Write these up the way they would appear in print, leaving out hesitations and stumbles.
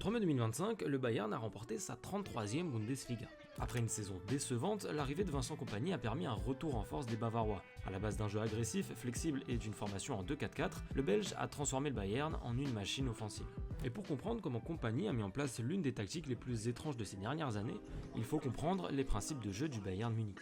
Entre mai 2025, le Bayern a remporté sa 33e Bundesliga. Après une saison décevante, l'arrivée de Vincent Kompany a permis un retour en force des Bavarois. À la base d'un jeu agressif, flexible et d'une formation en 2-4-4, le Belge a transformé le Bayern en une machine offensive. Et pour comprendre comment Kompany a mis en place l'une des tactiques les plus étranges de ces dernières années, il faut comprendre les principes de jeu du Bayern Munich.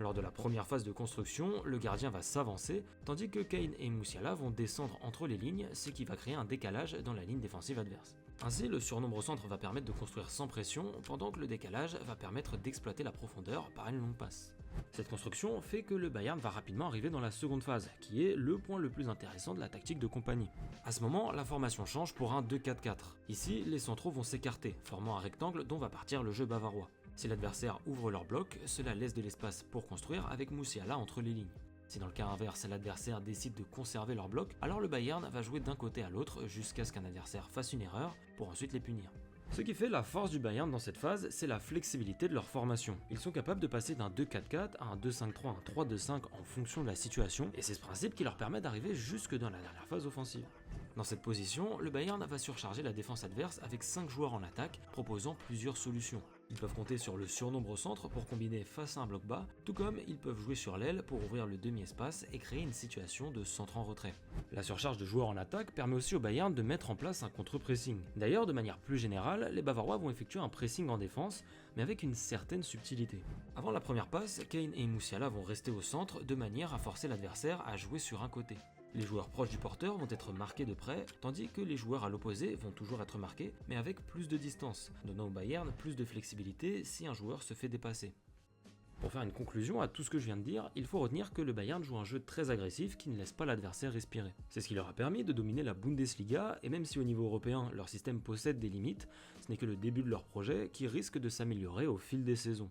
Lors de la première phase de construction, le gardien va s'avancer, tandis que Kane et Musiala vont descendre entre les lignes, ce qui va créer un décalage dans la ligne défensive adverse. Ainsi, le surnombre au centre va permettre de construire sans pression, pendant que le décalage va permettre d'exploiter la profondeur par une longue passe. Cette construction fait que le Bayern va rapidement arriver dans la seconde phase, qui est le point le plus intéressant de la tactique de Kompany. À ce moment, la formation change pour un 2-4-4. Ici, les centraux vont s'écarter, formant un rectangle dont va partir le jeu bavarois. Si l'adversaire ouvre leur bloc, cela laisse de l'espace pour construire avec Musiala entre les lignes. Si dans le cas inverse, l'adversaire décide de conserver leur bloc, alors le Bayern va jouer d'un côté à l'autre jusqu'à ce qu'un adversaire fasse une erreur pour ensuite les punir. Ce qui fait la force du Bayern dans cette phase, c'est la flexibilité de leur formation. Ils sont capables de passer d'un 2-4-4 à un 2-5-3, un 3-2-5 en fonction de la situation, et c'est ce principe qui leur permet d'arriver jusque dans la dernière phase offensive. Dans cette position, le Bayern va surcharger la défense adverse avec 5 joueurs en attaque, proposant plusieurs solutions. Ils peuvent compter sur le surnombre au centre pour combiner face à un bloc bas, tout comme ils peuvent jouer sur l'aile pour ouvrir le demi-espace et créer une situation de centre en retrait. La surcharge de joueurs en attaque permet aussi au Bayern de mettre en place un contre-pressing. D'ailleurs, de manière plus générale, les Bavarois vont effectuer un pressing en défense, mais avec une certaine subtilité. Avant la première passe, Kane et Musiala vont rester au centre de manière à forcer l'adversaire à jouer sur un côté. Les joueurs proches du porteur vont être marqués de près, tandis que les joueurs à l'opposé vont toujours être marqués, mais avec plus de distance, donnant au Bayern plus de flexibilité si un joueur se fait dépasser. Pour faire une conclusion à tout ce que je viens de dire, il faut retenir que le Bayern joue un jeu très agressif qui ne laisse pas l'adversaire respirer. C'est ce qui leur a permis de dominer la Bundesliga, et même si au niveau européen leur système possède des limites, ce n'est que le début de leur projet qui risque de s'améliorer au fil des saisons.